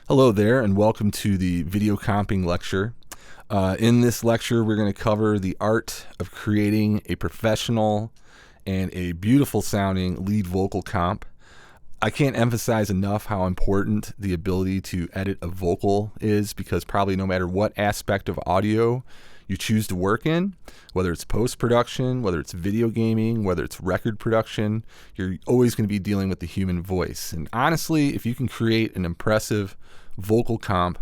Hello there, and welcome to the video comping lecture. In this lecture, we're going to cover the art of creating a professional and a beautiful sounding lead vocal comp. I can't emphasize enough how important the ability to edit a vocal is, because probably no matter what aspect of audio you choose to work in, whether it's post-production, whether it's video gaming, whether it's record production, you're always going to be dealing with the human voice. And honestly, if you can create an impressive vocal comp,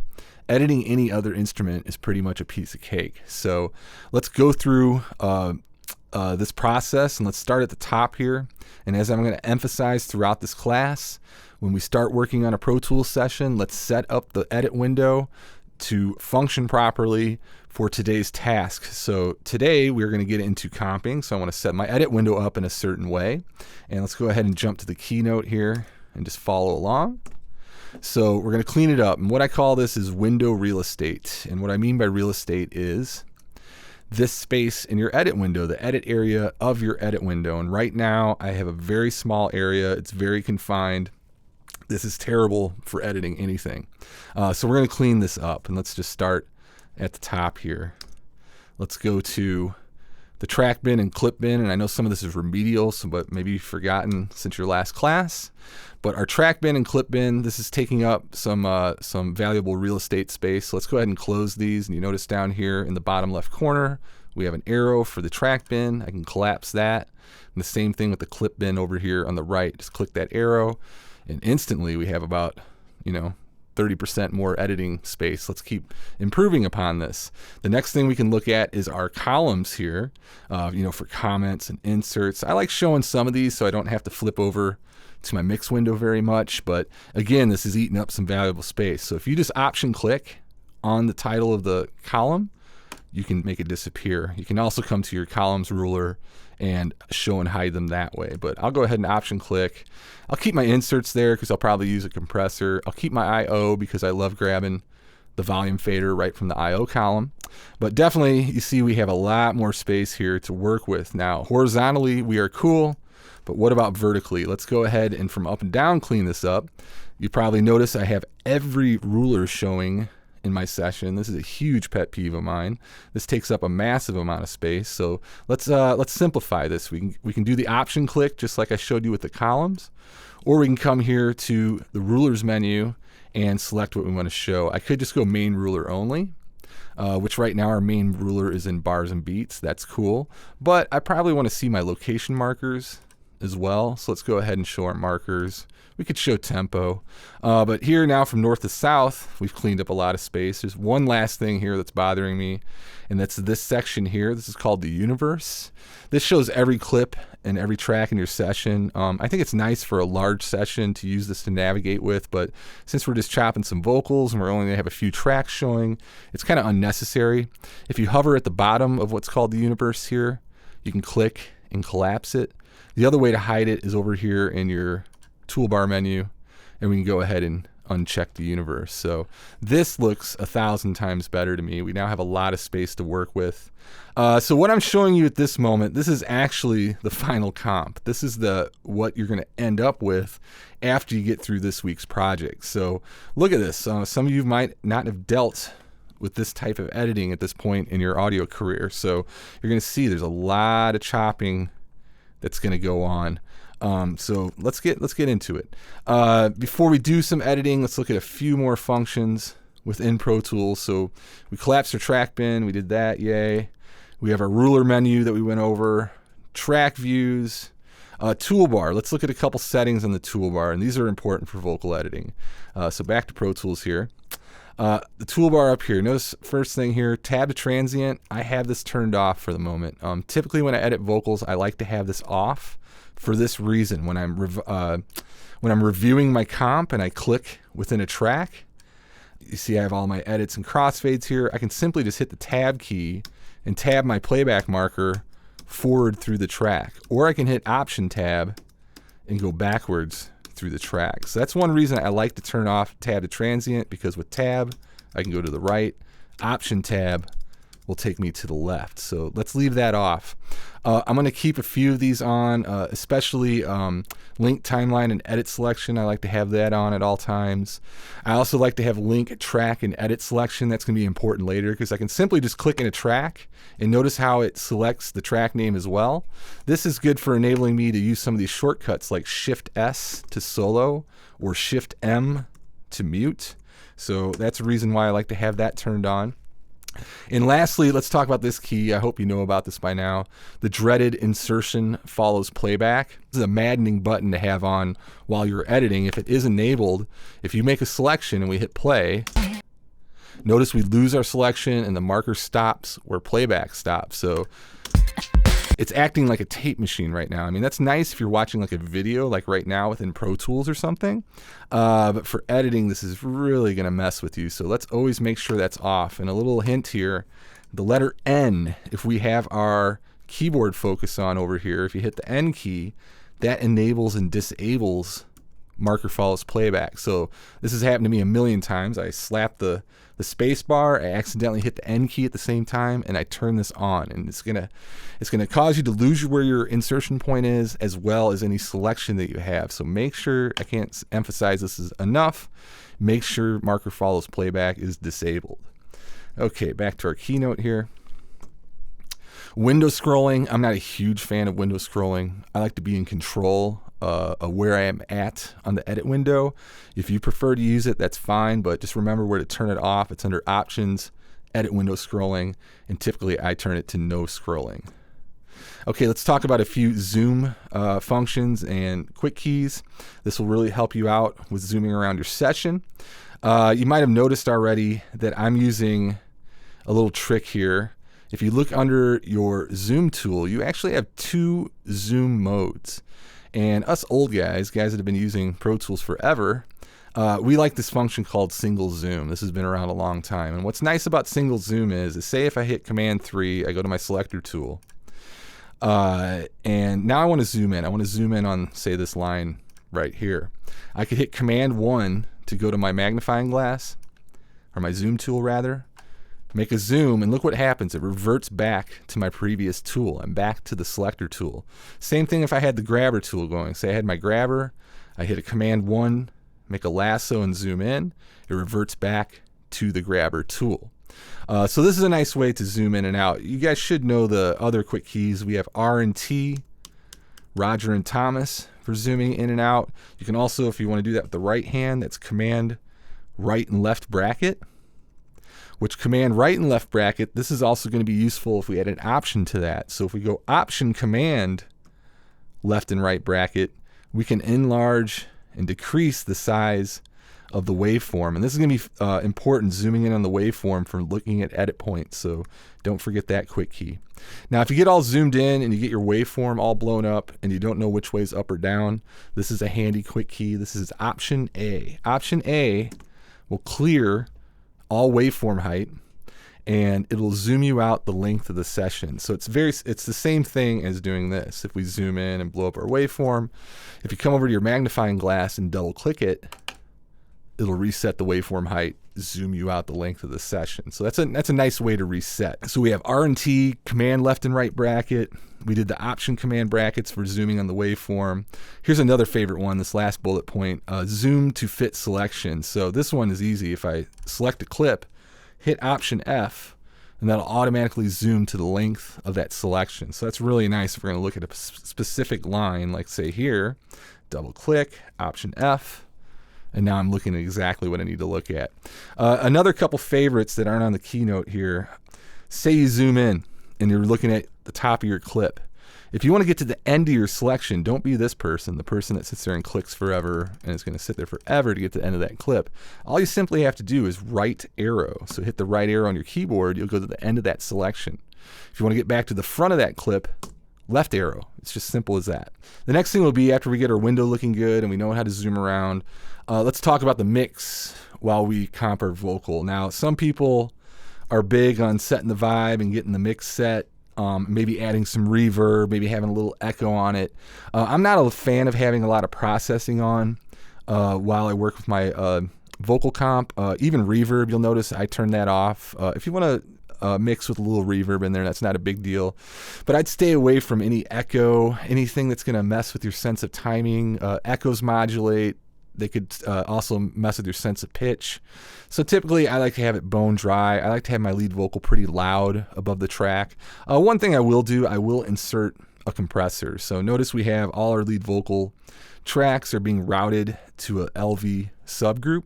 editing any other instrument is pretty much a piece of cake. So let's go through this process, and let's start at the top here. And as I'm going to emphasize throughout this class, when we start working on a Pro Tools session, let's set up the edit window to function properly for today's task. So today we're going to get into comping. So I want to set my edit window up in a certain way. And let's go ahead and jump to the keynote here and just follow along. So we're going to clean it up. And what I call this is window real estate. And what I mean by real estate is this space in your edit window, the edit area of your edit window. And right now I have a very small area. It's very confined. This is terrible for editing anything. So we're going to clean this up, and let's just start at the top here. Let's go to the track bin and clip bin, and I know some of this is remedial, but maybe you've forgotten since your last class. But our track bin and clip bin, this is taking up some valuable real estate space. So let's go ahead and close these, and you notice down here in the bottom left corner, we have an arrow for the track bin. I can collapse that. And the same thing with the clip bin over here on the right. Just click that arrow, and instantly we have about, 30% more editing space. Let's keep improving upon this. The next thing we can look at is our columns here, for comments and inserts. I like showing some of these so I don't have to flip over to my mix window very much, but again, this is eating up some valuable space. So if you just option click on the title of the column, you can make it disappear. You can also come to your columns ruler and show and hide them that way. But I'll go ahead and option click. I'll keep my inserts there because I'll probably use a compressor. I'll keep my I/O because I love grabbing the volume fader right from the I/O column. But definitely, you see we have a lot more space here to work with. Now, horizontally, we are cool, but what about vertically? Let's go ahead and from up and down clean this up. You probably notice I have every ruler showing in my session. This is a huge pet peeve of mine. This takes up a massive amount of space. So let's simplify this. We can do the option click just like I showed you with the columns, or we can come here to the rulers menu and select what we want to show. I could just go main ruler only, which right now our main ruler is in bars and beats. That's cool, but I probably want to see my location markers as well. So let's go ahead and show our markers. We could show tempo, but here now from north to south, we've cleaned up a lot of space. There's one last thing here that's bothering me, and that's this section here. This is called the universe. This shows every clip and every track in your session. I think it's nice for a large session to use this to navigate with, but since we're just chopping some vocals and we're only going to have a few tracks showing, it's kind of unnecessary. If you hover at the bottom of what's called the universe here, you can click and collapse it. The other way to hide it is over here in your toolbar menu, and we can go ahead and uncheck the universe. So this looks 1,000 times better to me. We now have a lot of space to work with. So what I'm showing you at this moment, this is actually the final comp. This is what you're going to end up with after you get through this week's project. So look at this. Some of you might not have dealt with this type of editing at this point in your audio career. So you're going to see there's a lot of chopping that's going to go on. So let's get into it. Before we do some editing, let's look at a few more functions within Pro Tools. So we collapsed our track bin. We did that. Yay. We have our ruler menu that we went over. Track views. Toolbar. Let's look at a couple settings on the toolbar, and these are important for vocal editing. So back to Pro Tools here. The toolbar up here. Notice first thing here, tab to transient. I have this turned off for the moment. Typically when I edit vocals, I like to have this off for this reason. When I'm reviewing my comp and I click within a track, you see I have all my edits and crossfades here. I can simply just hit the tab key and tab my playback marker forward through the track, or I can hit option tab and go backwards through the track. So that's one reason I like to turn off tab to transient, because with tab I can go to the right, option tab will take me to the left. So let's leave that off. I'm going to keep a few of these on, especially link timeline and edit selection. I like to have that on at all times. I also like to have link, track, and edit selection. That's going to be important later because I can simply just click in a track and notice how it selects the track name as well. This is good for enabling me to use some of these shortcuts like Shift S to solo or Shift M to mute. So that's a reason why I like to have that turned on. And lastly, let's talk about this key. I hope you know about this by now. The dreaded insertion follows playback. This is a maddening button to have on while you're editing. If it is enabled, if you make a selection and we hit play, notice we lose our selection and the marker stops where playback stops. So it's acting like a tape machine right now. I mean, that's nice if you're watching like a video, like right now within Pro Tools or something. But for editing, this is really going to mess with you. So let's always make sure that's off. And a little hint here, the letter N, if we have our keyboard focus on over here, if you hit the N key, that enables and disables marker follows playback. So this has happened to me a million times. I slap the space bar, I accidentally hit the N key at the same time, and I turn this on, and it's gonna cause you to lose where your insertion point is, as well as any selection that you have. So make sure, I can't emphasize this is enough, make sure marker follows playback is disabled. Okay, back to our keynote here. Window scrolling, I'm not a huge fan of window scrolling. I like to be in control of where I am at on the edit window. If you prefer to use it, that's fine, but just remember where to turn it off. It's under Options, Edit Window Scrolling, and typically I turn it to No Scrolling. Okay, let's talk about a few zoom functions and quick keys. This will really help you out with zooming around your session. You might have noticed already that I'm using a little trick here. If you look under your zoom tool, you actually have two zoom modes. And us old guys that have been using Pro Tools forever, we like this function called single zoom. This has been around a long time. And what's nice about single zoom is say if I hit Command 3, I go to my selector tool, and now I want to zoom in. I want to zoom in on, say, this line right here. I could hit Command 1 to go to my magnifying glass, or my zoom tool rather, make a zoom, and look what happens. It reverts back to my previous tool. I'm back to the selector tool. Same thing if I had the grabber tool going. Say I had my grabber, I hit a Command 1, make a lasso and zoom in, it reverts back to the grabber tool. So this is a nice way to zoom in and out. You guys should know the other quick keys. We have R and T, Roger and Thomas for zooming in and out. You can also, if you want to do that with the right hand, that's Command right and left bracket. Which Command right and left bracket, this is also going to be useful if we add an option to that. So if we go Option Command left and right bracket, we can enlarge and decrease the size of the waveform. And this is going to be important, zooming in on the waveform for looking at edit points. So don't forget that quick key. Now if you get all zoomed in and you get your waveform all blown up and you don't know which way is up or down, this is a handy quick key. This is Option A. Option A will clear all waveform height, and it'll zoom you out the length of the session. So it's the same thing as doing this. If we zoom in and blow up our waveform, if you come over to your magnifying glass and double click it, it'll reset the waveform height, zoom you out the length of the session. So that's a nice way to reset. So we have R and T, Command left and right bracket. We did the Option Command brackets for zooming on the waveform. Here's another favorite one, this last bullet point, zoom to fit selection. So this one is easy. If I select a clip, hit Option F, and that'll automatically zoom to the length of that selection. So that's really nice if we're going to look at a specific line, like say here, double click, Option F, and now I'm looking at exactly what I need to look at. Another couple favorites that aren't on the keynote here, say you zoom in and you're looking at the top of your clip. If you want to get to the end of your selection, don't be this person, the person that sits there and clicks forever and is going to sit there forever to get to the end of that clip. All you simply have to do is right arrow. So hit the right arrow on your keyboard, you'll go to the end of that selection. If you want to get back to the front of that clip, left arrow. It's just simple as that. The next thing will be, after we get our window looking good and we know how to zoom around, let's talk about the mix while we comp our vocal. Now, some people are big on setting the vibe and getting the mix set. Maybe adding some reverb, maybe having a little echo on it. I'm not a fan of having a lot of processing on while I work with my vocal comp. Even reverb, you'll notice I turn that off. If you want mix with a little reverb in there. That's not a big deal. But I'd stay away from any echo, anything that's going to mess with your sense of timing. Echoes modulate. They could also mess with your sense of pitch. So typically I like to have it bone dry. I like to have my lead vocal pretty loud above the track. One thing I will do, I will insert a compressor. So notice we have all our lead vocal tracks are being routed to a LV subgroup.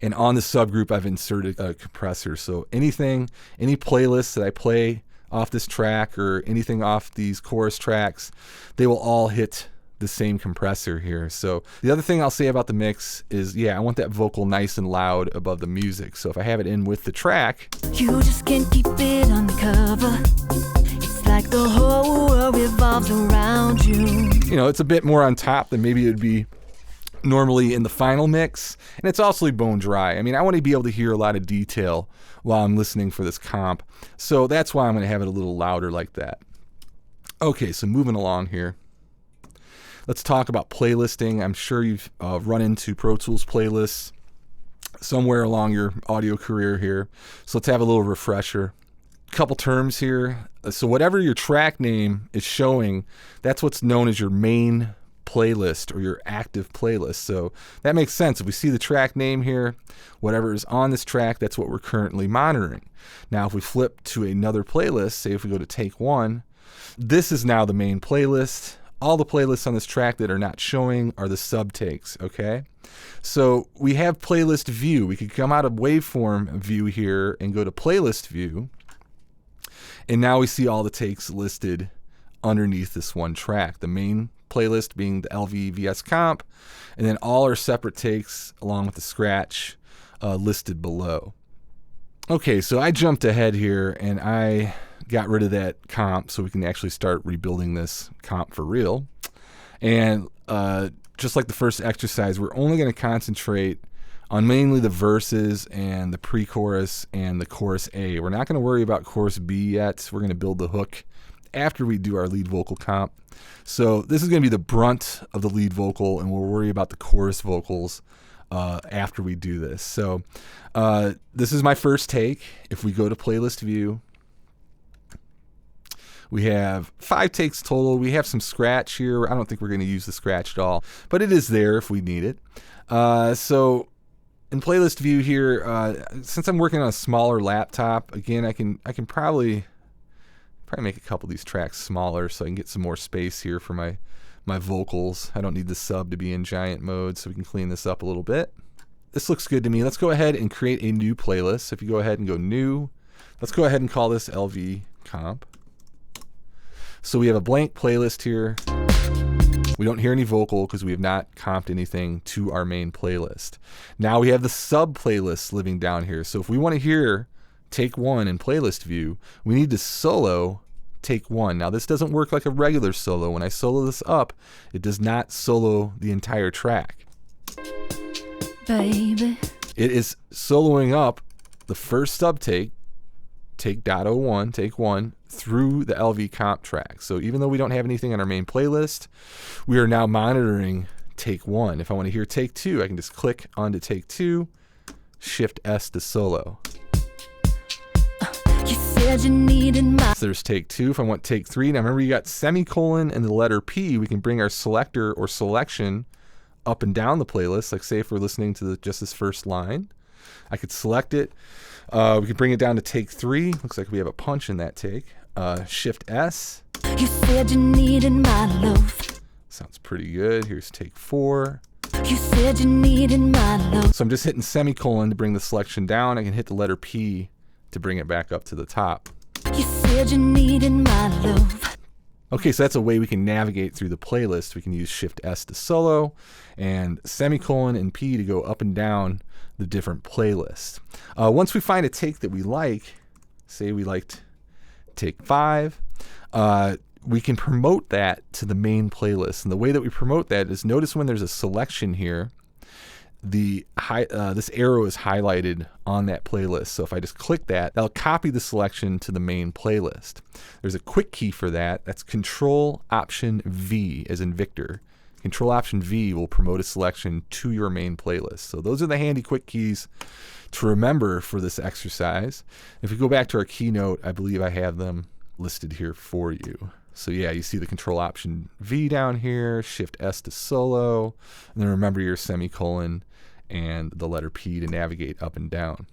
And on the subgroup, I've inserted a compressor. So any playlists that I play off this track or anything off these chorus tracks, they will all hit the same compressor here. So the other thing I'll say about the mix is, I want that vocal nice and loud above the music. So if I have it in with the track, you just can't keep it undercover. It's like the whole world revolves around you. It's a bit more on top than maybe it would be normally in the final mix, and it's also bone dry. I want to be able to hear a lot of detail while I'm listening for this comp, so that's why I'm going to have it a little louder like that. Okay, so moving along here, let's talk about playlisting. I'm sure you've run into Pro Tools playlists somewhere along your audio career here, so let's have a little refresher. Couple terms here. So whatever your track name is showing, that's what's known as your main playlist or your active playlist. So that makes sense. If we see the track name here, whatever is on this track, that's what we're currently monitoring. Now if we flip to another playlist, say if we go to take one, this is now the main playlist. All the playlists on this track that are not showing are the subtakes, okay? So we have playlist view. We could come out of waveform view here and go to playlist view, and now we see all the takes listed underneath this one track. The main playlist being the LV VS comp, and then all our separate takes along with the scratch listed below. Okay, so I jumped ahead here and I got rid of that comp so we can actually start rebuilding this comp for real. And just like the first exercise, we're only going to concentrate on mainly the verses and the pre-chorus and the chorus A. We're not going to worry about chorus B yet. We're going to build the hook after we do our lead vocal comp. So this is going to be the brunt of the lead vocal, and we'll worry about the chorus vocals after we do this. So this is my first take. If we go to playlist view, we have 5 takes total. We have some scratch here. I don't think we're going to use the scratch at all, but it is there if we need it. So in playlist view here, since I'm working on a smaller laptop, again, I can probably make a couple of these tracks smaller so I can get some more space here for my vocals. I don't need the sub to be in giant mode, so we can clean this up a little bit. This looks good to me. Let's go ahead and create a new playlist. If you go ahead and go new, let's go ahead and call this LV comp. So we have a blank playlist here. We don't hear any vocal because we have not comped anything to our main playlist. Now we have the sub playlists living down here. So if we want to hear take one in playlist view, we need to solo take one. Now this doesn't work like a regular solo. When I solo this up, it does not solo the entire track. Baby. It is soloing up the first subtake, take .01, take one, through the LV comp track. So even though we don't have anything on our main playlist, we are now monitoring take one. If I want to hear take two, I can just click onto take two, Shift S to solo. You said you needed my... So there's take two. If I want take three, now remember you got semicolon and the letter P, we can bring our selector or selection up and down the playlist. Like say if we're listening to just this first line, I could select it. We can bring it down to take three. Looks like we have a punch in that take. Shift S. You said you needed my love. Sounds pretty good. Here's take four. You said you needed my love. So I'm just hitting semicolon to bring the selection down. I can hit the letter P to bring it back up to the top. You said you needed my love. Okay, so that's a way we can navigate through the playlist. We can use Shift S to solo and semicolon and P to go up and down the different playlists. Once we find a take that we like, say we liked take 5, we can promote that to the main playlist. And the way that we promote that is, notice when there's a selection here, this arrow is highlighted on that playlist. So if I just click that, that'll copy the selection to the main playlist. There's a quick key for that. That's Control Option V as in Victor. Control Option V will promote a selection to your main playlist. So those are the handy quick keys to remember for this exercise. If we go back to our keynote, I believe I have them listed here for you. So yeah, you see the Control Option V down here, Shift S to solo, and then remember your semicolon and the letter P to navigate up and down.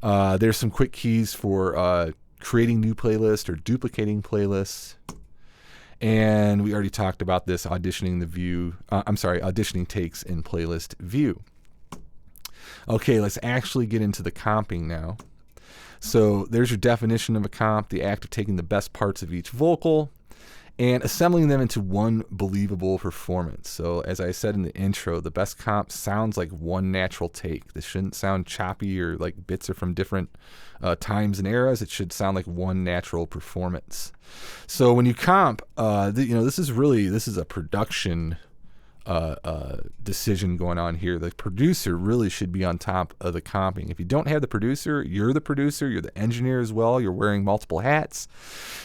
There's some quick keys for creating new playlists or duplicating playlists. And we already talked about this, auditioning auditioning takes in playlist view. Okay, let's actually get into the comping now. So there's your definition of a comp, the act of taking the best parts of each vocal and assembling them into one believable performance. So as I said in the intro, the best comp sounds like one natural take. This shouldn't sound choppy or like bits are from different times and eras. It should sound like one natural performance. So when you comp, this is a production decision going on here. The producer really should be on top of the comping. If you don't have the producer, you're the engineer as well, you're wearing multiple hats,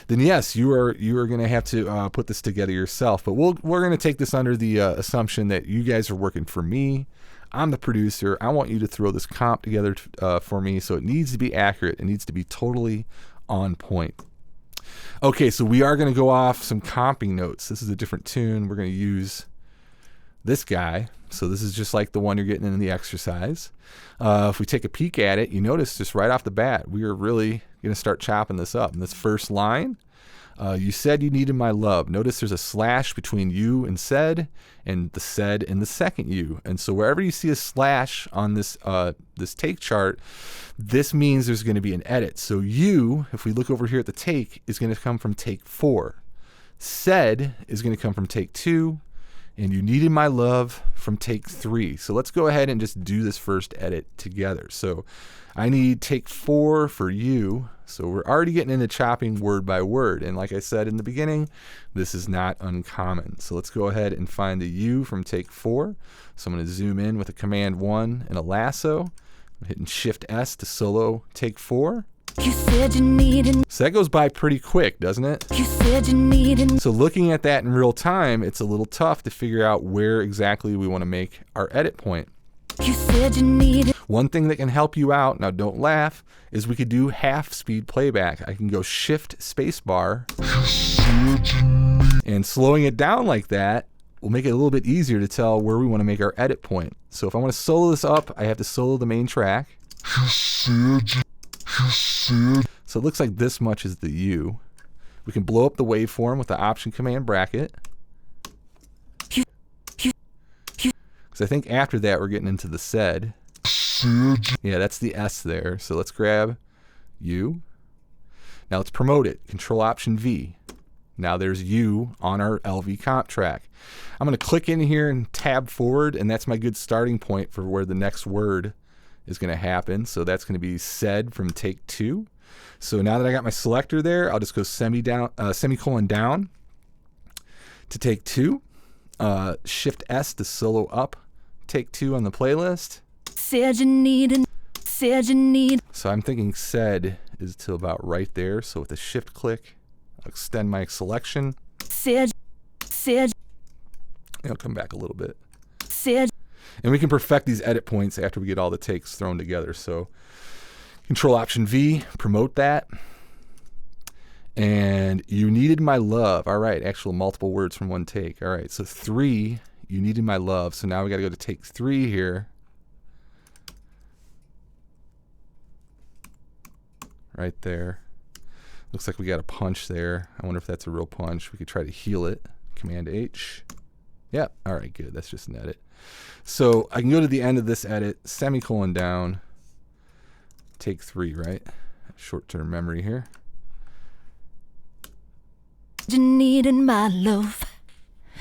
then yes, you are going to have to put this together yourself. But we're going to take this under the assumption that you guys are working for me. I'm the producer. I want you to throw this comp together for me, so it needs to be accurate. It needs to be totally on point. Okay, so we are going to go off some comping notes. This is a different tune. We're going to use this guy. So this is just like the one you're getting in the exercise. If we take a peek at it, you notice just right off the bat, we are really going to start chopping this up. In this first line, you said you needed my love. Notice there's a slash between you and said and the second you. And so wherever you see a slash on this take chart, this means there's going to be an edit. So you, if we look over here at the take, is going to come from take 4. Said is going to come from take 2. And you needed my love from take 3. So let's go ahead and just do this first edit together. So I need take 4 for you. So we're already getting into chopping word by word. And like I said in the beginning, this is not uncommon. So let's go ahead and find the you from take 4. So I'm going to zoom in with a Command 1 and a lasso. I'm hitting Shift S to solo take 4. You said you needed. So that goes by pretty quick, doesn't it? You said you needed. So looking at that in real time, it's a little tough to figure out where exactly we want to make our edit point. You said you needed. One thing that can help you out, now don't laugh, is we could do half speed playback. I can go Shift Spacebar, and slowing it down like that will make it a little bit easier to tell where we want to make our edit point. So if I want to solo this up, I have to solo the main track. So it looks like this much is the U. We can blow up the waveform with the Option Command bracket. Because I think after that we're getting into the said. Yeah, that's the S there. So let's grab U. Now let's promote it. Control Option V. Now there's U on our LV comp track. I'm going to click in here and tab forward, and that's my good starting point for where the next word is going to happen. So that's going to be said from take 2. So now that I got my selector there, I'll just go semicolon down to take 2. Shift S to solo up take 2 on the playlist. Said you needed. Said you need. So I'm thinking said is till about right there. So with a shift click, I'll extend my selection. Said. I'll come back a little bit. Said. And we can perfect these edit points after we get all the takes thrown together. So Control Option V, promote that. And you needed my love. All right, actual multiple words from one take. All right, so 3, you needed my love. So now we got to go to take 3 here. Right there. Looks like we got a punch there. I wonder if that's a real punch. We could try to heal it. Command H. Yep. All right, good. That's just an edit. So I can go to the end of this edit, semicolon down, take 3, right? Short-term memory here. You needed my love.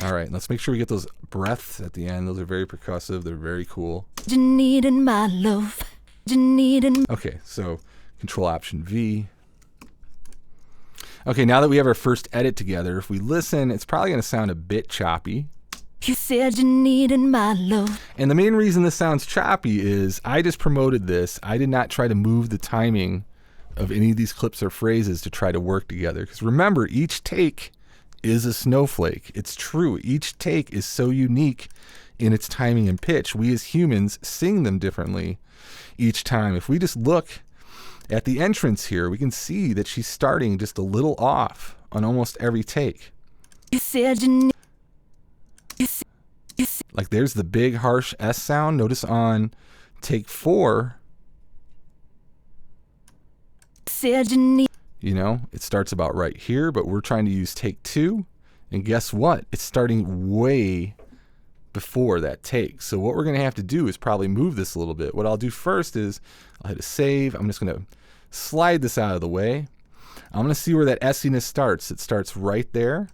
All right, let's make sure we get those breaths at the end. Those are very percussive. They're very cool. You needed my love. You needed. Okay, so Control Option V. Okay, now that we have our first edit together, if we listen, it's probably going to sound a bit choppy. You said you needed my love. And the main reason this sounds choppy is I just promoted this. I did not try to move the timing of any of these clips or phrases to try to work together. Because remember, each take is a snowflake. It's true. Each take is so unique in its timing and pitch. We as humans sing them differently each time. If we just look at the entrance here, we can see that she's starting just a little off on almost every take. Like there's the big harsh S sound. Notice on take 4, you know, it starts about right here, but we're trying to use take 2. And guess what? It's starting way before that take. So what we're going to have to do is probably move this a little bit. What I'll do first is I'll hit a save. I'm just going to slide this out of the way. I'm going to see where that essiness starts. It starts right there.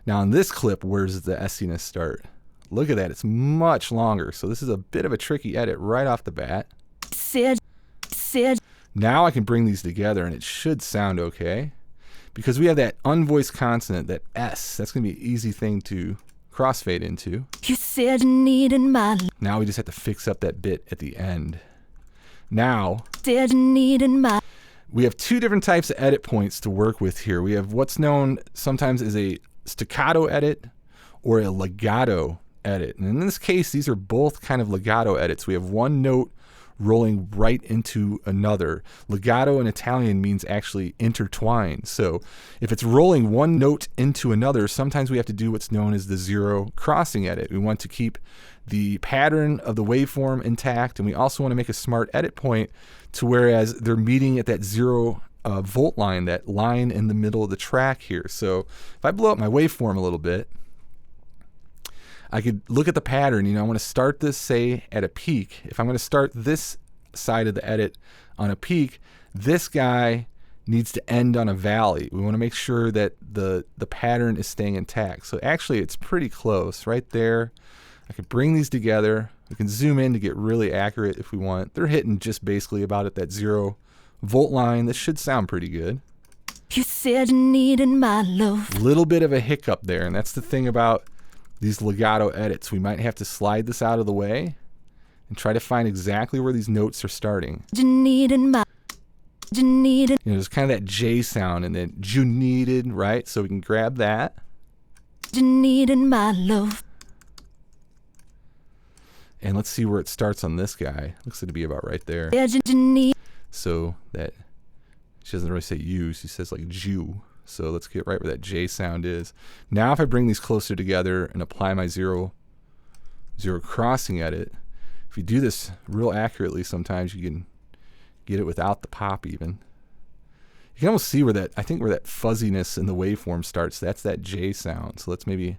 Now in this clip, where does the essiness start? Look at that. It's much longer. So this is a bit of a tricky edit right off the bat. Now I can bring these together and it should sound okay. Because we have that unvoiced consonant, that S. That's going to be an easy thing to crossfade into. You said you needed my love. Now we just have to fix up that bit at the end. Now, Said you needed my. we have 2 different types of edit points to work with here. We have what's known sometimes as a staccato edit or a legato edit. And in this case, these are both kind of legato edits. We have one note rolling right into another. Legato in Italian means actually intertwined. So if it's rolling one note into another, sometimes we have to do what's known as the zero crossing edit. We want to keep the pattern of the waveform intact, and we also want to make a smart edit point to whereas they're meeting at that 0 volt line, that line in the middle of the track here. So if I blow up my waveform a little bit, I could look at the pattern. You know, I want to start this, say, at a peak. If I'm going to start this side of the edit on a peak, this guy needs to end on a valley. We want to make sure that the pattern is staying intact. So actually, it's pretty close right there. I could bring these together. We can zoom in to get really accurate if we want. They're hitting just basically about at that 0 volt line. This should sound pretty good. You said you needed my love. Little bit of a hiccup there, and that's the thing about these legato edits. We might have to slide this out of the way and try to find exactly where these notes are starting. You needed my. You needed. You know, there's kind of that J sound and then you needed, right? So we can grab that. You needed my love. And let's see where it starts on this guy. Looks like to be about right there. Said you need. So that, she doesn't really say you, she says like Jew. So let's get right where that J sound is. Now if I bring these closer together and apply my zero crossing edit, if you do this real accurately, sometimes you can get it without the pop even. You can almost see where that, I think where that fuzziness in the waveform starts. That's that J sound. So let's maybe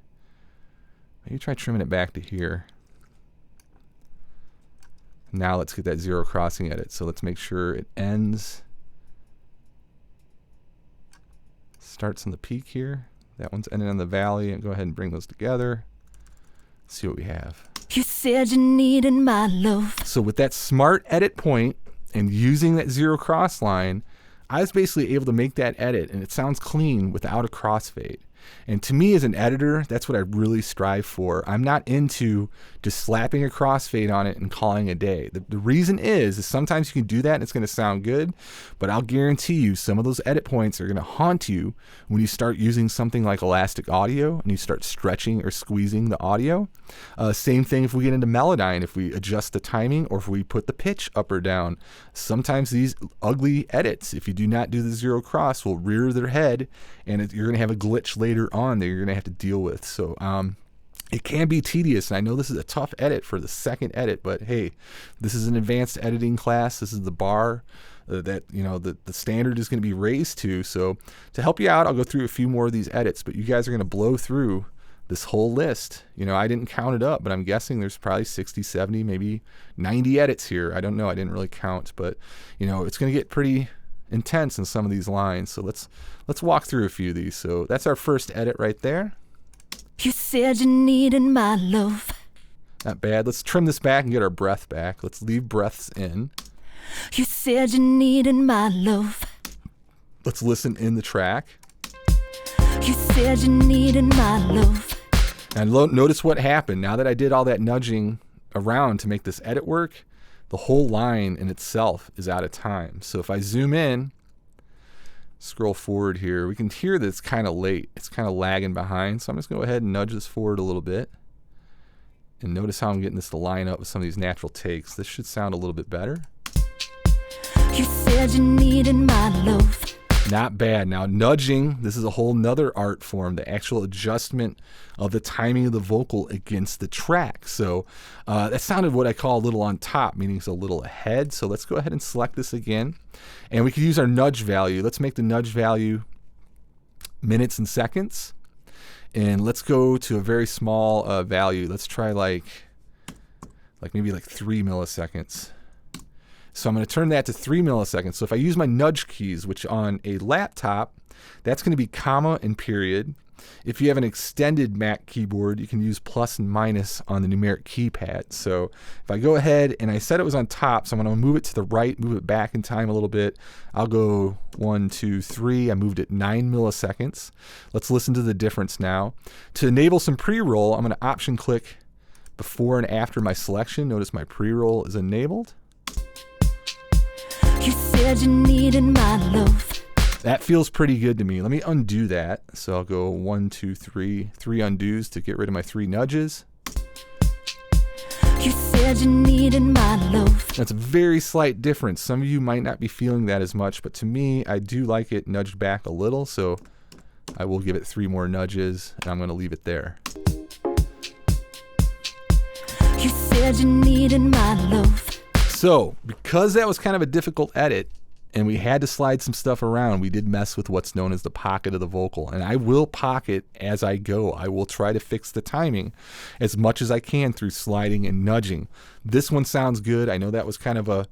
try trimming it back to here. Now let's get that 0 crossing edit. So let's make sure it ends. Starts on the peak here. That one's ending on the valley, and go ahead and bring those together. Let's see what we have. You said you needed my love. So with that smart edit point and using that 0 cross line, I was basically able to make that edit, and it sounds clean without a crossfade. And to me as an editor, that's what I really strive for. I'm not into just slapping a crossfade on it and calling a day. The reason is sometimes you can do that and it's going to sound good, but I'll guarantee you some of those edit points are going to haunt you when you start using something like elastic audio and you start stretching or squeezing the audio. Same thing if we get into Melodyne, if we adjust the timing or if we put the pitch up or down. Sometimes these ugly edits, if you do not do the 0 cross, will rear their head and you're going to have a glitch later on that you're going to have to deal with. So it can be tedious, and I know this is a tough edit for the second edit, but hey, this is an advanced editing class. This is the bar that, you know, the standard is going to be raised to. So to help you out, I'll go through a few more of these edits, but you guys are going to blow through this whole list. You know, I didn't count it up, but I'm guessing there's probably 60, 70, maybe 90 edits here. I don't know. I didn't really count, but you know, it's going to get pretty intense in some of these lines. So let's walk through a few of these. So that's our first edit right there. You said you needed my love. Not bad. Let's trim this back and get our breath back. Let's leave breaths in. You said you needed my love. Let's listen in the track. You said you needed my love. And notice what happened. Now that I did all that nudging around to make this edit work, the whole line in itself is out of time. So if I zoom in, scroll forward here, we can hear that it's kind of late. It's kind of lagging behind. So I'm just going to go ahead and nudge this forward a little bit. And notice how I'm getting this to line up with some of these natural takes. This should sound a little bit better. You said you needed my love. Not bad. Now nudging, this is a whole nother art form, the actual adjustment of the timing of the vocal against the track. So that sounded what I call a little on top, meaning it's a little ahead. So let's go ahead and select this again. And we could use our nudge value. Let's make the nudge value minutes and seconds. And let's go to a very small value. Let's try like maybe 3 milliseconds. So I'm going to turn that to 3 milliseconds. So if I use my nudge keys, which on a laptop, that's going to be comma and period. If you have an extended Mac keyboard, you can use plus and minus on the numeric keypad. So if I go ahead and I said it was on top, so I'm going to move it to the right, move it back in time a little bit. I'll go 1, 2, 3. I moved it 9 milliseconds. Let's listen to the difference now. To enable some pre-roll, I'm going to option click before and after my selection. Notice my pre-roll is enabled. You said you needed my love. That feels pretty good to me. Let me undo that. So I'll go 1, 2, 3, 3 undos to get rid of my 3 nudges. You said you needed my love. That's a very slight difference. Some of you might not be feeling that as much, but to me, I do like it nudged back a little. So I will give it 3 more nudges, and I'm going to leave it there. You said you needed my love. So, because that was kind of a difficult edit, and we had to slide some stuff around, we did mess with what's known as the pocket of the vocal. And I will pocket as I go. I will try to fix the timing as much as I can through sliding and nudging. This one sounds good. I know that was kind of a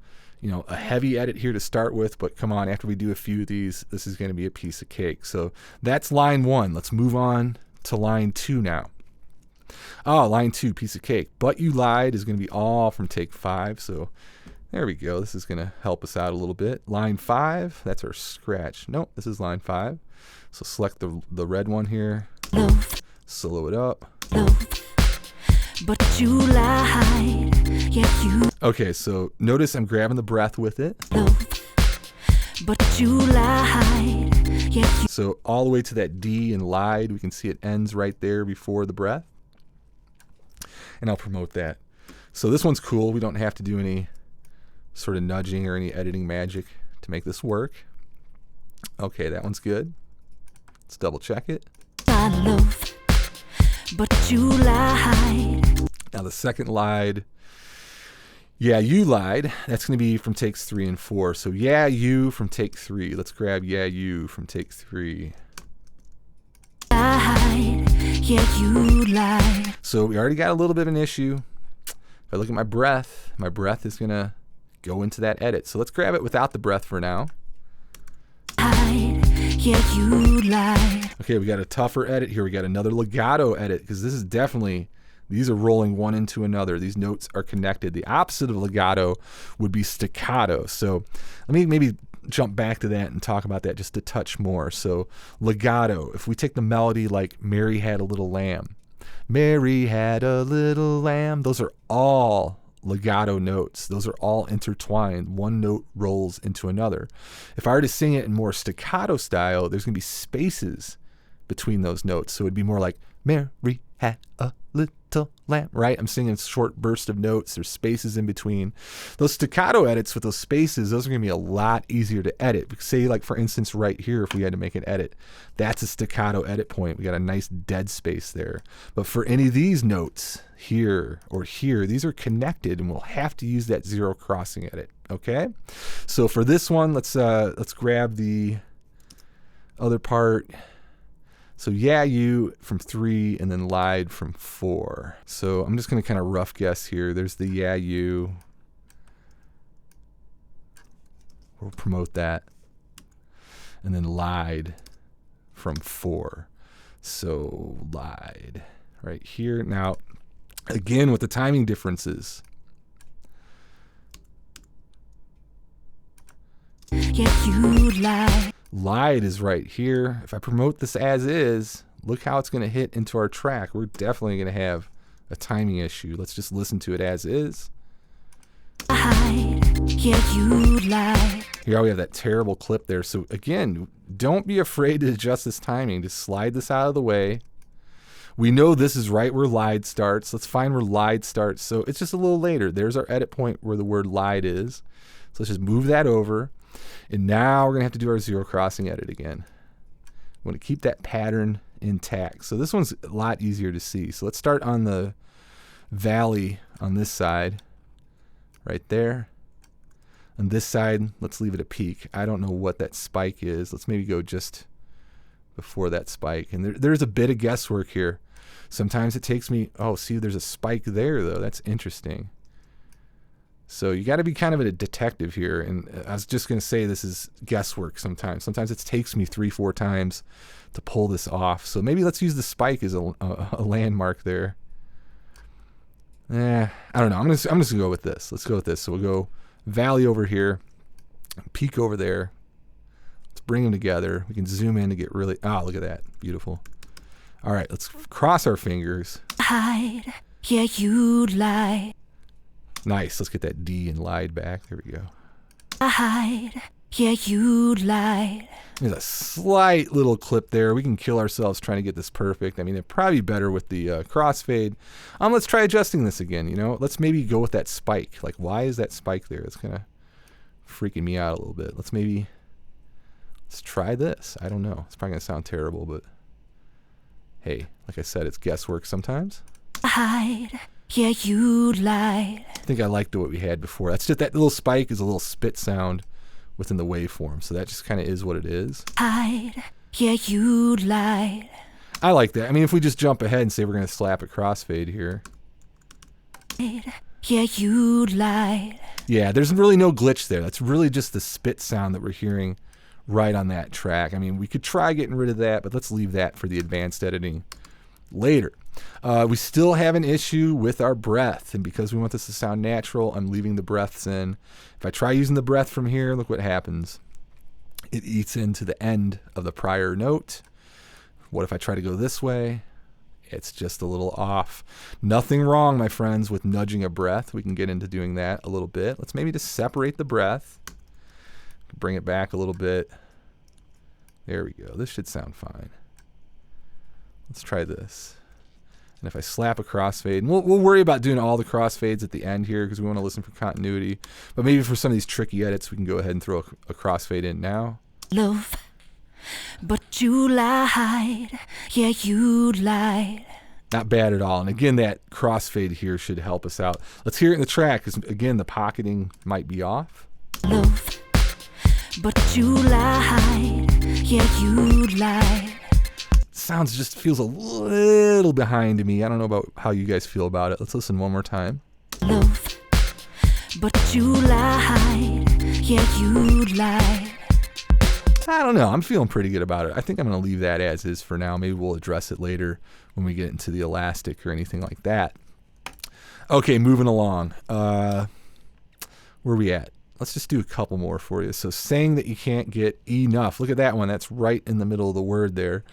heavy edit here to start with, but come on, after we do a few of these, this is going to be a piece of cake. So that's line 1. Let's move on to line 2 now. Oh, line 2, piece of cake. But You Lied is going to be all from take 5. So there we go. This is going to help us out a little bit. Line 5, that's our scratch. Nope, this is line 5. So select the red one here. Love. Slow it up. Love. But you lied. Yeah, you. Okay, so notice I'm grabbing the breath with it. Love. But you lied. Yeah, you. So all the way to that D in lied, we can see it ends right there before the breath. And I'll promote that. So this one's cool. We don't have to do any sort of nudging or any editing magic to make this work. Okay, that one's good. Let's double check it. My love. But you lied. Now the second lied. Yeah, you lied. That's going to be from takes 3 and 4. So yeah, you from take 3. Let's grab yeah, you from take 3. Lied. Yeah, you lied. So we already got a little bit of an issue. If I look at my breath is going to go into that edit. So let's grab it without the breath for now. Lied. Yeah, you lied. Okay, we got a tougher edit here. We got another legato edit because this is definitely, these are rolling one into another. These notes are connected. The opposite of legato would be staccato. So let me maybe jump back to that and talk about that just a touch more. So legato, if we take the melody like Mary Had a Little Lamb, Mary had a little lamb, those are all legato notes. Those are all intertwined. One note rolls into another. If I were to sing it in more staccato style, there's going to be spaces between those notes. So it'd be more like Mary had a little lamb, right? I'm singing a short burst of notes. There's spaces in between. Those staccato edits with those spaces, those are going to be a lot easier to edit. Say, like, for instance, right here, if we had to make an edit, that's a staccato edit point. We got a nice dead space there. But for any of these notes, here or here, these are connected, and we'll have to use that zero crossing edit, okay? So for this one, let's grab the other part. So yeah, you from 3 and then lied from 4. So I'm just going to kind of rough guess here. There's the yeah, you. We'll promote that. And then lied from 4. So lied right here. Now, again, with the timing differences. Yeah, you lied. Lied is right here. If I promote this as is, look how it's going to hit into our track. We're definitely going to have a timing issue. Let's just listen to it as is. Lied. Yeah, you lied. Here we have that terrible clip there. So again, don't be afraid to adjust this timing. Just slide this out of the way. We know this is right where lied starts. Let's find where lied starts. So it's just a little later. There's our edit point where the word lied is. So let's just move that over. And now we're going to have to do our zero crossing edit again. We want to keep that pattern intact. So this one's a lot easier to see. So let's start on the valley on this side, right there. On this side, let's leave it a peak. I don't know what that spike is. Let's maybe go just before that spike. And there's a bit of guesswork here. Sometimes it takes me, oh, see, there's a spike there, though. That's interesting. So you got to be kind of a detective here. And I was just going to say this is guesswork sometimes. Sometimes it takes me 3-4 times to pull this off. So maybe let's use the spike as a landmark there. I don't know. I'm just going to go with this. Let's go with this. So we'll go valley over here, peak over there. Let's bring them together. We can zoom in to get really, look at that. Beautiful. All right, let's cross our fingers. Hide, yeah, you lie. Nice. Let's get that D and lied back. There we go. Hide, yeah, you lied. There's a slight little clip there. We can kill ourselves trying to get this perfect. I mean, it'd probably be better with the crossfade. Let's try adjusting this again. You know, let's maybe go with that spike. Like, why is that spike there? It's kind of freaking me out a little bit. Let's try this. I don't know. It's probably going to sound terrible, but hey, like I said, it's guesswork sometimes. Hide, yeah, you lied. I think I liked what we had before. That's just that little spike is a little spit sound within the waveform. So that just kind of is what it is. Hide, yeah, you lied. I like that. I mean, if we just jump ahead and say we're going to slap a crossfade here. Yeah, you lied. Yeah, there's really no glitch there. That's really just the spit sound that we're hearing right on that track. I mean, we could try getting rid of that, but let's leave that for the advanced editing later. We still have an issue with our breath, and because we want this to sound natural, I'm leaving the breaths in. If I try using the breath from here, look what happens. It eats into the end of the prior note. What if I try to go this way? It's just a little off. Nothing wrong, my friends, with nudging a breath. We can get into doing that a little bit. Let's maybe just separate the breath. Bring it back a little bit. There we go. This should sound fine. Let's try this. And if I slap a crossfade, and we'll worry about doing all the crossfades at the end here because we want to listen for continuity. But maybe for some of these tricky edits, we can go ahead and throw a crossfade in now. Love, but you lied. Yeah, you lied. Not bad at all. And again, that crossfade here should help us out. Let's hear it in the track because, again, the pocketing might be off. Love, but you lied. Yeah, you lied. Sounds just feels a little behind to me. I don't know about how you guys feel about it. Let's listen one more time. Love, but you lied. Yeah, you lied. I don't know. I'm feeling pretty good about it. I think I'm going to leave that as is for now. Maybe we'll address it later when we get into the elastic or anything like that. Okay, moving along. Where are we at? Let's just do a couple more for you. So saying that you can't get enough. Look at that one. That's right in the middle of the word there.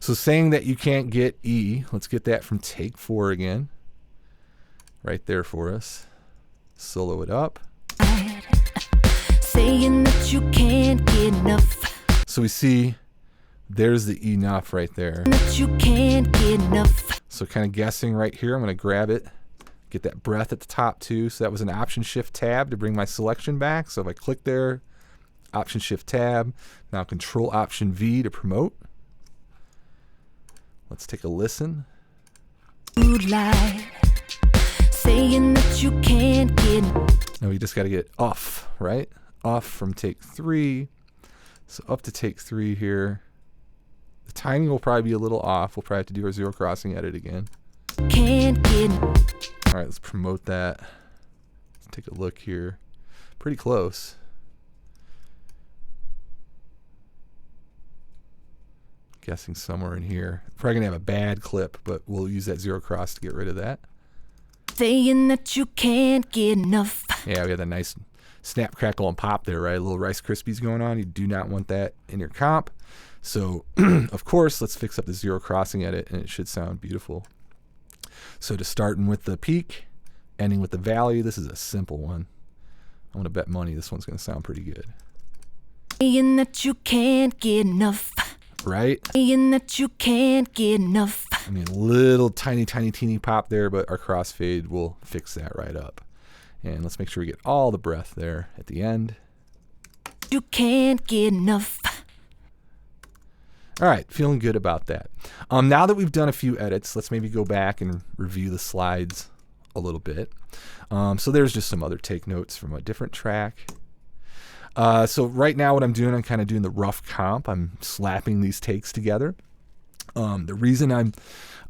So saying that you can't get E. Let's get that from take 4 again. Right there for us. Solo it up. Saying that you can't get enough. So we see there's the enough right there. That you can't get enough. So kind of guessing right here. I'm going to grab it. Get that breath at the top too. So that was an Option Shift Tab to bring my selection back. So if I click there, Option Shift Tab, now Control Option V to promote. Let's take a listen. You lie, saying that you can't get. Now we just got to get off, right? Off from take 3. So up to take 3 here. The timing will probably be a little off. We'll probably have to do our zero crossing edit again. Can't get. All right, let's promote that. Let's take a look here. Pretty close. Guessing somewhere in here. Probably going to have a bad clip, but we'll use that zero cross to get rid of that. Saying that you can't get enough. Yeah, we had that nice snap, crackle, and pop there, right? A little Rice Krispies going on. You do not want that in your comp. So, of course, let's fix up the zero crossing edit, and it should sound beautiful. So to starting with the peak, ending with the valley, this is a simple one. I want to bet money this one's going to sound pretty good. saying that you can't get enough. Right? Saying that you can't get enough. I mean, little tiny, teeny pop there, but our crossfade will fix that right up. And let's make sure we get all the breath there at the end. You can't get enough. All right, feeling good about that. Now that we've done a few edits, let's maybe go back and review the slides a little bit. So there's just some other take notes from a different track. So right now what I'm doing, I'm kind of doing the rough comp. I'm slapping these takes together. The reason I'm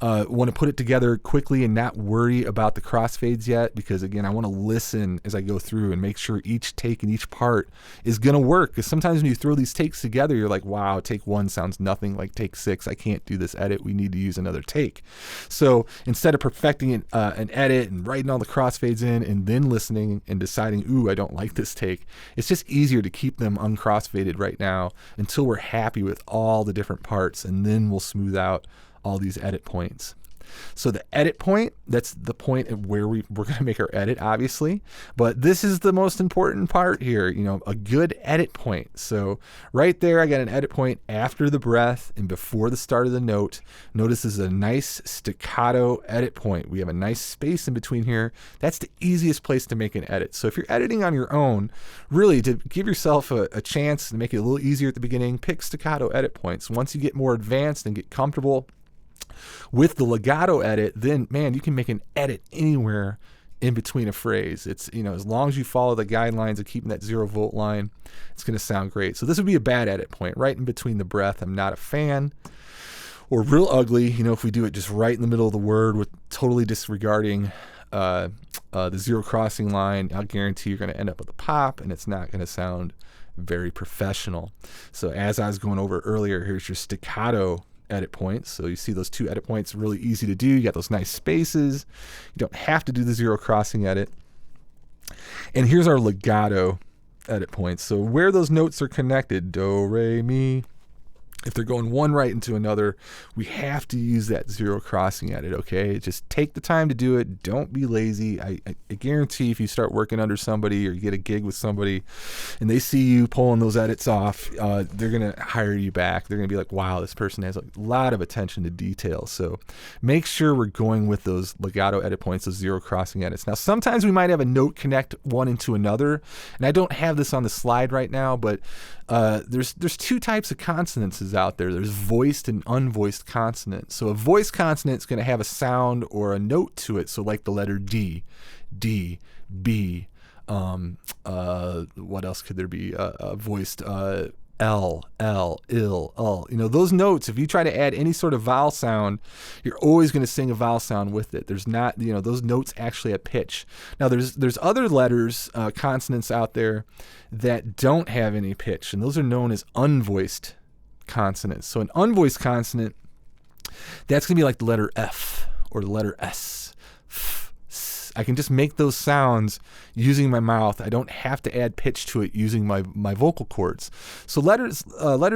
want to put it together quickly and not worry about the crossfades yet, because again, I want to listen as I go through and make sure each take and each part is going to work. Because sometimes when you throw these takes together, you're like, wow, take 1 sounds nothing like take 6. I can't do this edit. We need to use another take. So instead of perfecting an edit and writing all the crossfades in and then listening and deciding, ooh, I don't like this take, it's just easier to keep them uncrossfaded right now until we're happy with all the different parts, and then we'll smooth out all these edit points. So the edit point, that's the point at where we're going to make our edit, obviously. But this is the most important part here, a good edit point. So right there, I got an edit point after the breath and before the start of the note. Notice this is a nice staccato edit point. We have a nice space in between here. That's the easiest place to make an edit. So if you're editing on your own, really to give yourself a chance to make it a little easier at the beginning, pick staccato edit points. Once you get more advanced and get comfortable with the legato edit, then man, you can make an edit anywhere in between a phrase. It's, as long as you follow the guidelines of keeping that 0 volt line, it's going to sound great. So this would be a bad edit point right in between the breath. I'm not a fan. Or real ugly, if we do it just right in the middle of the word with totally disregarding the 0 crossing line, I'll guarantee you're going to end up with a pop, and it's not going to sound very professional. So as I was going over earlier, here's your staccato edit points. So you see those 2 edit points, really easy to do. You got those nice spaces. You don't have to do the 0 crossing edit. And here's our legato edit points. So where those notes are connected, do, re, mi, if they're going one right into another, we have to use that 0 crossing edit, okay? Just take the time to do it. Don't be lazy. I guarantee if you start working under somebody or you get a gig with somebody and they see you pulling those edits off, they're going to hire you back. They're going to be like, wow, this person has a lot of attention to detail. So make sure we're going with those legato edit points, those 0 crossing edits. Now, sometimes we might have a note connect one into another, and I don't have this on the slide right now, but there's 2 types of consonants out there. There's voiced and unvoiced consonants. So a voiced consonant is going to have a sound or a note to it. So like the letter D, D, B. What else could there be? Voiced L, L, ill, ul. Those notes, if you try to add any sort of vowel sound, you're always going to sing a vowel sound with it. There's not, those notes actually have pitch. Now there's other letters, consonants out there that don't have any pitch, and those are known as unvoiced consonants. So an unvoiced consonant, that's going to be like the letter F or the letter S. F, S. I can just make those sounds using my mouth. I don't have to add pitch to it using my vocal cords. So letters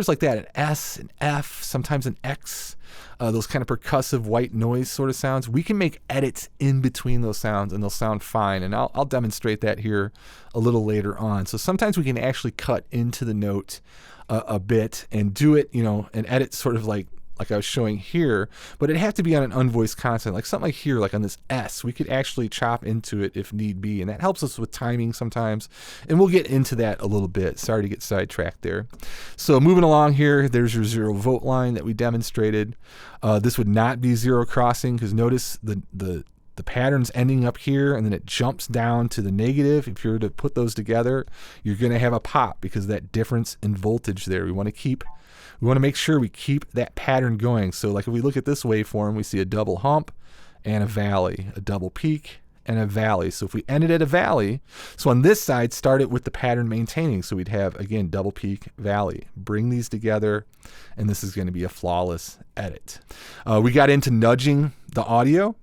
like that, an S, an F, sometimes an X, those kind of percussive white noise sort of sounds, we can make edits in between those sounds and they'll sound fine. And I'll demonstrate that here a little later on. So sometimes we can actually cut into the note a bit and do it, and edit sort of like I was showing here, but it'd have to be on an unvoiced consonant, like something like here, like on this S. We could actually chop into it if need be, and that helps us with timing sometimes, and we'll get into that a little bit. Sorry to get sidetracked there. So moving along here, there's your 0 volt line that we demonstrated. This would not be 0 crossing, because notice the pattern's ending up here and then it jumps down to the negative. If you were to put those together, you're going to have a pop because of that difference in voltage there. We want to make sure we keep that pattern going. So like if we look at this waveform, we see a double hump and a valley, a double peak and a valley. So if we ended at a valley, so on this side, start it with the pattern maintaining. So we'd have, again, double peak, valley. Bring these together, and this is going to be a flawless edit. We got into nudging the audio.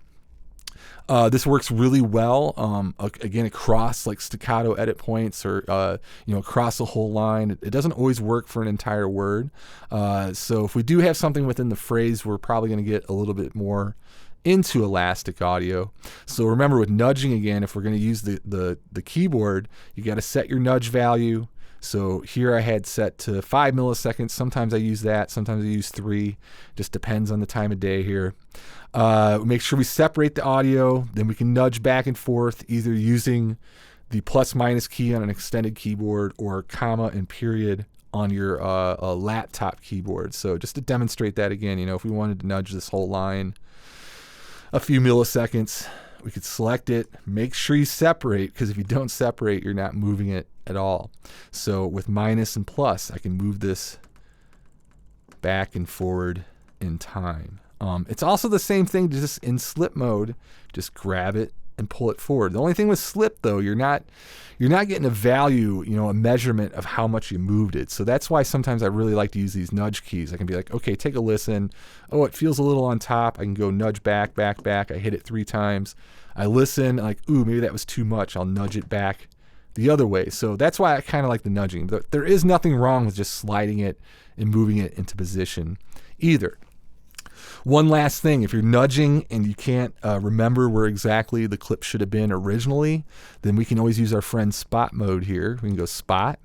This works really well, again, across like staccato edit points or, across the whole line. It doesn't always work for an entire word. So if we do have something within the phrase, we're probably going to get a little bit more into elastic audio. So remember with nudging, again, if we're going to use the keyboard, you got to set your nudge value, So here I had set to 5 milliseconds. Sometimes I use that. Sometimes I use 3. Just depends on the time of day here. Make sure we separate the audio. Then we can nudge back and forth, either using the plus minus key on an extended keyboard or comma and period on your laptop keyboard. So just to demonstrate that again, if we wanted to nudge this whole line a few milliseconds, we could select it. Make sure you separate, because if you don't separate, you're not moving it at all. So with minus and plus, I can move this back and forward in time. It's also the same thing, just in slip mode. Just grab it and pull it forward. The only thing with slip, though, you're not getting a value, a measurement of how much you moved it. So that's why sometimes I really like to use these nudge keys. I can be like, okay, take a listen. Oh, it feels a little on top. I can go nudge back, back, back. I hit it 3 times. I listen, like, ooh, maybe that was too much. I'll nudge it back the other way. So that's why I kind of like the nudging. But there is nothing wrong with just sliding it and moving it into position either. One last thing, if you're nudging and you can't remember where exactly the clip should have been originally, then we can always use our friend spot mode here. We can go spot,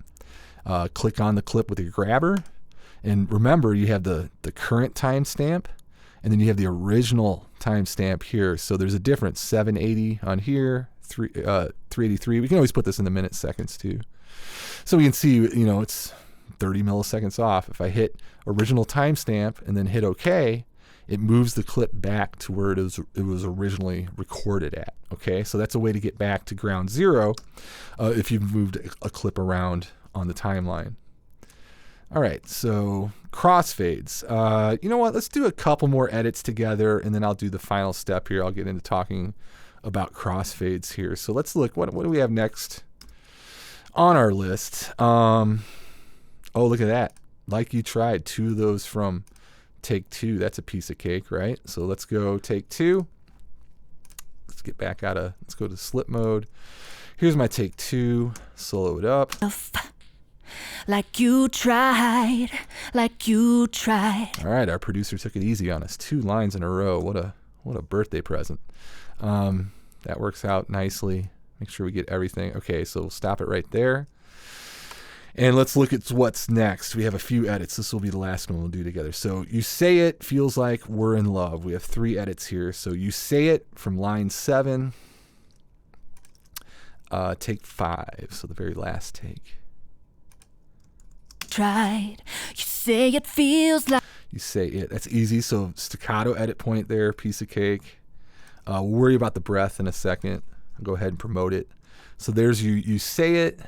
click on the clip with your grabber, and remember you have the current timestamp, and then you have the original timestamp here. So there's a difference, 780 on here, 383. We can always put this in the minute seconds too. So we can see, it's 30 milliseconds off. If I hit original timestamp and then hit OK, it moves the clip back to where it was originally recorded at. Okay, so that's a way to get back to ground zero if you've moved a clip around on the timeline. All right, so crossfades. You know what? Let's do a couple more edits together, and then I'll do the final step here. I'll get into talking about crossfades here. So let's look. What do we have next on our list? Oh, look at that. Like You Tried. 2 of those from Take 2. That's a piece of cake, right? So let's go Take 2. Let's get back let's go to slip mode. Here's my Take 2. Solo it up. Like you tried, like you tried. All right, our producer took it easy on us. 2 lines in a row. What a birthday present. That works out nicely. Make sure we get everything. Okay, so we'll stop it right there. And let's look at what's next. We have a few edits. This will be the last one we'll do together. So You Say It feels like we're in love. We have 3 edits here. So You Say It from line 7, take 5. So the very last take. Tried. You say it feels like. You Say It. That's easy. So staccato edit point there, piece of cake. We'll worry about the breath in a second. I'll go ahead and promote it. So there's You Say It.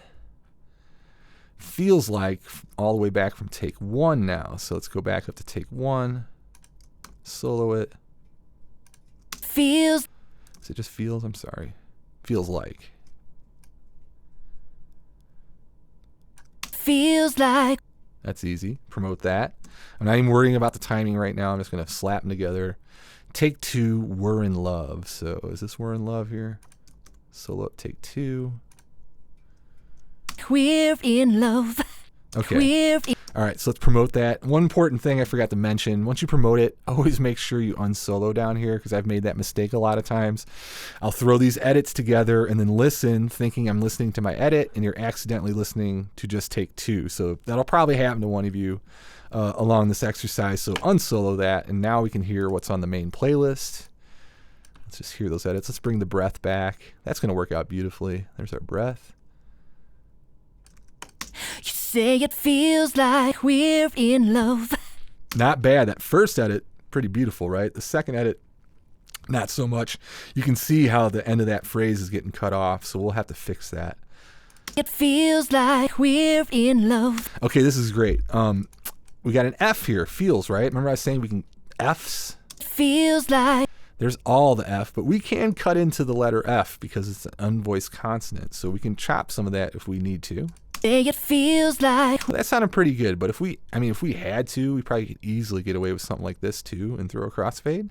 Feels like all the way back from take 1 now. So let's go back up to take 1. Solo it. Feels. Is it just feels? I'm sorry. Feels like. Feels like. That's easy. Promote that. I'm not even worrying about the timing right now. I'm just going to slap them together. Take 2, We're in Love. So is this We're in Love here? Solo up take 2. We're in love. Okay. All right, so let's promote that. One important thing I forgot to mention, once you promote it, always make sure you unsolo down here, because I've made that mistake a lot of times. I'll throw these edits together and then listen, thinking I'm listening to my edit, and you're accidentally listening to just take 2. So that'll probably happen to one of you along this exercise. So unsolo that, and now we can hear what's on the main playlist. Let's just hear those edits. Let's bring the breath back. That's going to work out beautifully. There's our breath. You say it feels like we're in love. Not bad. That first edit, pretty beautiful, right? The second edit, not so much. You can see how the end of that phrase is getting cut off, so we'll have to fix that. It feels like we're in love. Okay, this is great. We got an F here, feels, right? Remember I was saying we can Fs? Feels like. There's all the F, but we can cut into the letter F because it's an unvoiced consonant, so we can chop some of that if we need to. It feels like. Well, that sounded pretty good, but if we had to, we probably could easily get away with something like this too and throw a crossfade.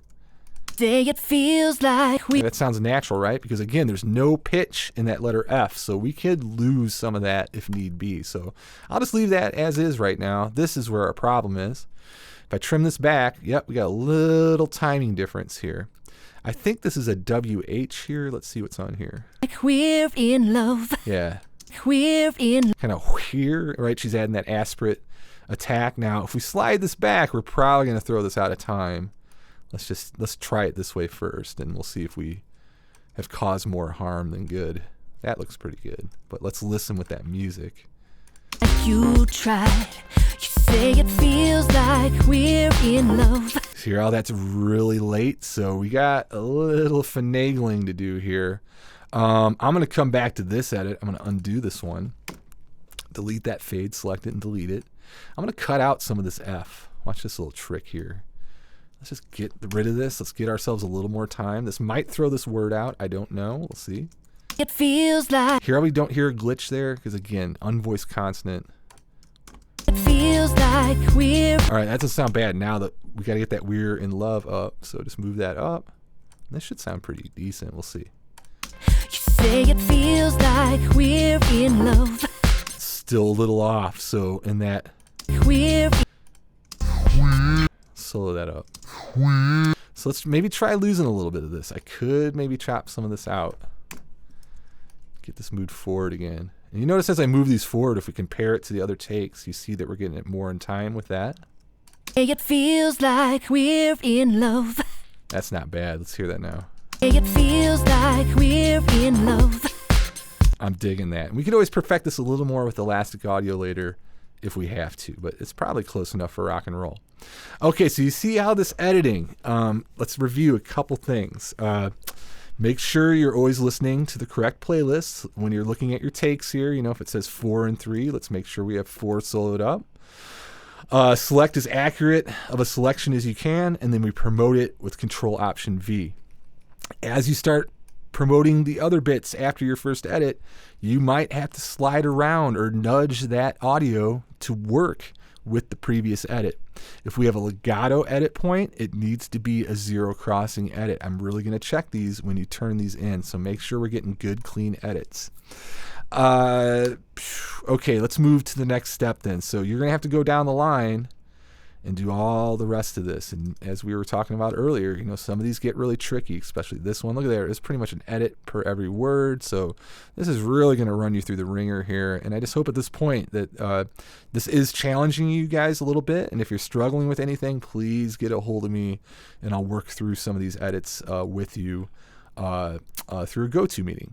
Say it feels like we. That sounds natural, right? Because again, there's no pitch in that letter F, so we could lose some of that if need be. So I'll just leave that as is right now. This is where our problem is. If I trim this back, yep, we got a little timing difference here. I think this is a WH here. Let's see what's on here. Like we're in love. Yeah. We're in kind of here, right? She's adding that aspirate attack. Now, if we slide this back, we're probably going to throw this out of time. Let's try it this way first, and we'll see if we have caused more harm than good. That looks pretty good, but let's listen with that music. You tried. You say it feels like we're in love. See how that's really late, so we got a little finagling to do here. I'm going to come back to this edit. I'm going to undo this one, delete that fade, select it, and delete it. I'm going to cut out some of this F. Watch this little trick here. Let's just get rid of this. Let's get ourselves a little more time. This might throw this word out. I don't know. We'll see. It feels like. Here we don't hear a glitch there because, again, unvoiced consonant. It feels like we're. All right, that doesn't sound bad. Now that we got to get that "we're in love" up, so just move that up. This should sound pretty decent. We'll see. You say it feels like we're in love. Still a little off. So in that, We're. solo that up. So let's maybe try losing a little bit of this. I could maybe chop some of this out. Get this moved forward again. And you notice as I move these forward, if we compare it to the other takes, you see that we're getting it more in time with that. It feels like we're in love. That's not bad. Let's hear that now. It feels like we're in love. I'm digging that. And we could always perfect this a little more with Elastic Audio later if we have to, but it's probably close enough for rock and roll. Okay, so you see how this editing, let's review a couple things. Make sure you're always listening to the correct playlists when you're looking at your takes here. You know, if it says 4 and 3, let's make sure we have 4 soloed up. Select as accurate of a selection as you can, and then we promote it with Control-Option-V. As you start promoting the other bits after your first edit, you might have to slide around or nudge that audio to work with the previous edit. If we have a legato edit point, it needs to be a 0 crossing edit. I'm really going to check these when you turn these in, so make sure we're getting good, clean edits. Okay, let's move to the next step then. So you're going to have to go down the line and do all the rest of this. And as we were talking about earlier, you know, some of these get really tricky, especially this one. Look at there. It's pretty much an edit per every word. So this is really going to run you through the ringer here. And I just hope at this point that this is challenging you guys a little bit. And if you're struggling with anything, please get a hold of me and I'll work through some of these edits with you through a GoToMeeting.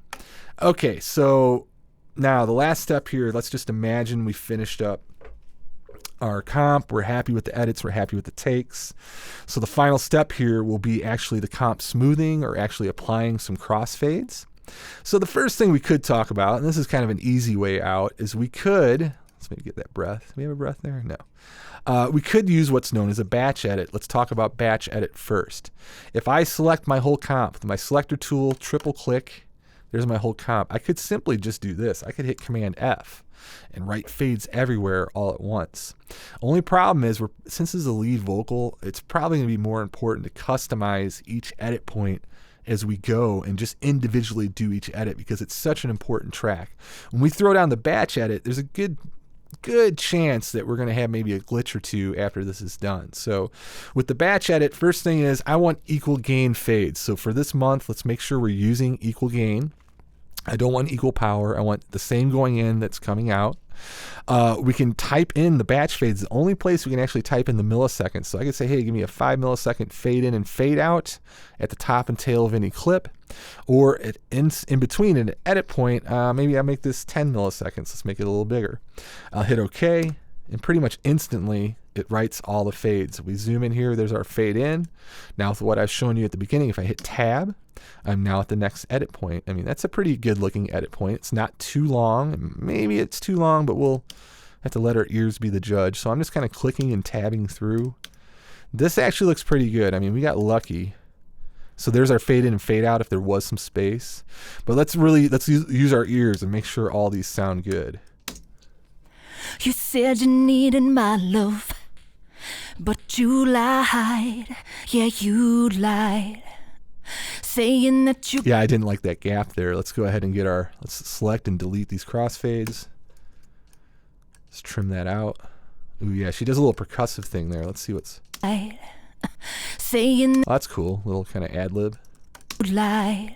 Okay, so now the last step here, let's just imagine we finished up our comp. We're happy with the edits. We're happy with the takes. So the final step here will be actually the comp smoothing or actually applying some crossfades. So the first thing we could talk about, and this is kind of an easy way out, is we could, let's maybe get that breath. Do we have a breath there? No. We could use what's known as a batch edit. Let's talk about batch edit first. If I select my whole comp with my selector tool, triple click, there's my whole comp. I could simply just do this. I could hit Command F and write fades everywhere all at once. Only problem is, since this is a lead vocal, it's probably going to be more important to customize each edit point as we go and just individually do each edit because it's such an important track. When we throw down the batch edit, there's a good chance that we're going to have maybe a glitch or two after this is done. So with the batch edit, first thing is I want equal gain fades. So for this month, let's make sure we're using equal gain. I don't want equal power. I want the same going in that's coming out. We can type in the batch fades. The only place we can actually type in the milliseconds. So I could say, hey, give me a 5 millisecond fade in and fade out at the top and tail of any clip. Or in between an edit point, maybe I'll make this 10 milliseconds. Let's make it a little bigger. I'll hit OK, and pretty much instantly it writes all the fades. We zoom in here, there's our fade in. Now with what I've shown you at the beginning, if I hit tab, I'm now at the next edit point. I mean, that's a pretty good looking edit point. It's not too long. Maybe it's too long, but we'll have to let our ears be the judge. So I'm just kind of clicking and tabbing through. This actually looks pretty good. I mean, we got lucky. So there's our fade in and fade out if there was some space. But let's use our ears and make sure all these sound good. You said you needed my love, but you lied. Yeah, you lied. Saying that you... Yeah, I didn't like that gap there. Let's go ahead and let's select and delete these crossfades. Let's trim that out. Ooh, yeah, she does a little percussive thing there. Let's see what's... Saying... Oh, that's cool. A little kind of ad-lib. Lied.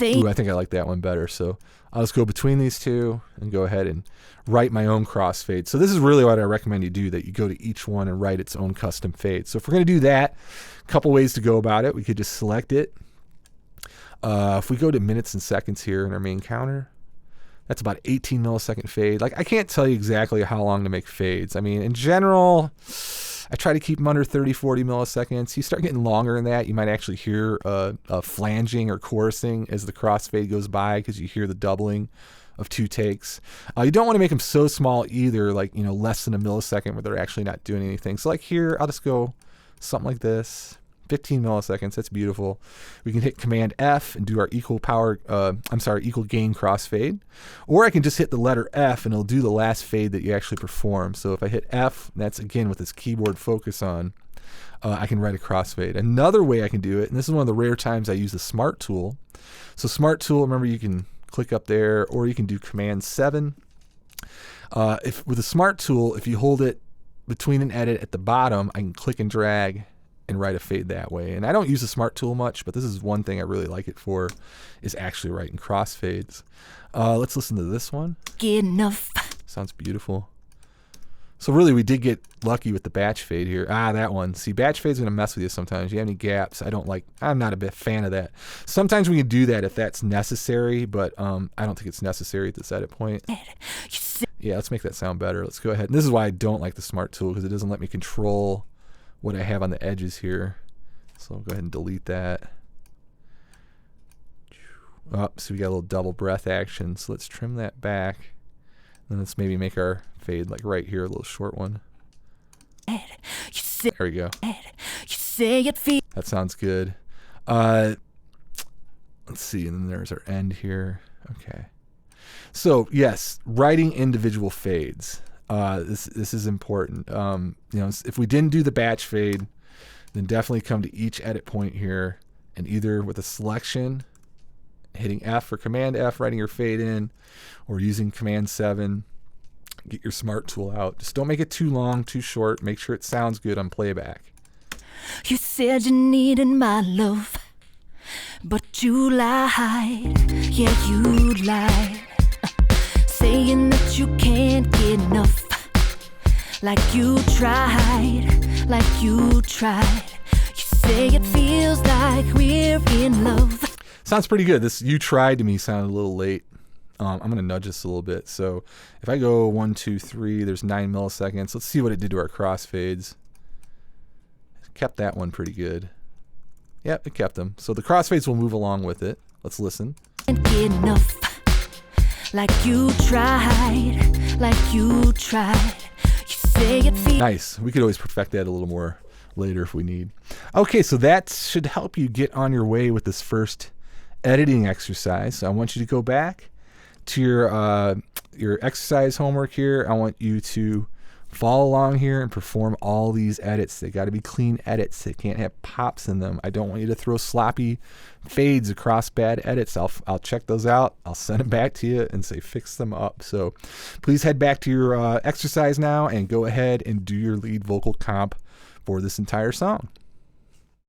Ooh, I think I like that one better. So I'll just go between these two and go ahead and write my own crossfade. So this is really what I recommend you do, that you go to each one and write its own custom fade. So if we're going to do that, a couple ways to go about it. We could just select it. If we go to minutes and seconds here in our main counter, that's about 18 millisecond fade. Like, I can't tell you exactly how long to make fades. I mean, in general, I try to keep them under 30, 40 milliseconds. You start getting longer than that, you might actually hear a flanging or chorusing as the crossfade goes by, because you hear the doubling of 2 takes. You don't want to make them so small either, like, you know, less than a millisecond where they're actually not doing anything. So like here, I'll just go something like this. 15 milliseconds, that's beautiful. We can hit Command F and do our equal gain crossfade. Or I can just hit the letter F and it'll do the last fade that you actually perform. So if I hit F, that's again with this keyboard focus on, I can write a crossfade. Another way I can do it, and this is one of the rare times I use the Smart tool. So Smart tool, remember, you can click up there, or you can do Command 7. With the Smart tool, if you hold it between an edit at the bottom, I can click and drag and write a fade that way. And I don't use the Smart tool much, but this is one thing I really like it for, is actually writing crossfades. Let's listen to this one. Get enough. Sounds beautiful. So really, we did get lucky with the batch fade here. That one. See, batch fade's gonna mess with you sometimes. You have any gaps? I'm not a big fan of that. Sometimes we can do that if that's necessary, but I don't think it's necessary at this edit point. Yeah, let's make that sound better. Let's go ahead. And this is why I don't like the Smart tool, because it doesn't let me control what I have on the edges here. So I'll go ahead and delete that. So we got a little double breath action. So let's trim that back. And let's maybe make our fade like right here, a little short one. There we go. That sounds good. Let's see, and then there's our end here. Okay. So yes, writing individual fades. This is important. You know, if we didn't do the batch fade, then definitely come to each edit point here, and either with a selection, hitting F or Command F, writing your fade in, or using Command 7, get your Smart tool out. Just don't make it too long, too short. Make sure it sounds good on playback. You said you needed my love, but you lied. Yeah, you lied. Saying that you can't get enough. Like you tried. You say it feels like we're in love. Sounds pretty good. This "you tried" to me sounded a little late. I'm going to nudge this a little bit. So if I go 1, 2, 3, there's 9 milliseconds. Let's see what it did to our crossfades. Kept that one pretty good. Yep, it kept them. So the crossfades will move along with it. Let's listen. Can't get enough. Like you tried. You say it feels. Nice. We could always perfect that a little more later if we need. Okay, so that should help you get on your way with this first editing exercise. So I want you to go back to your exercise homework here. I want you to follow along here and perform all these edits. They got to be clean edits. They can't have pops in them. I don't want you to throw sloppy fades across bad edits. I'll check those out. I'll send them back to you and say fix them up. So please head back to your exercise now and go ahead and do your lead vocal comp for this entire song.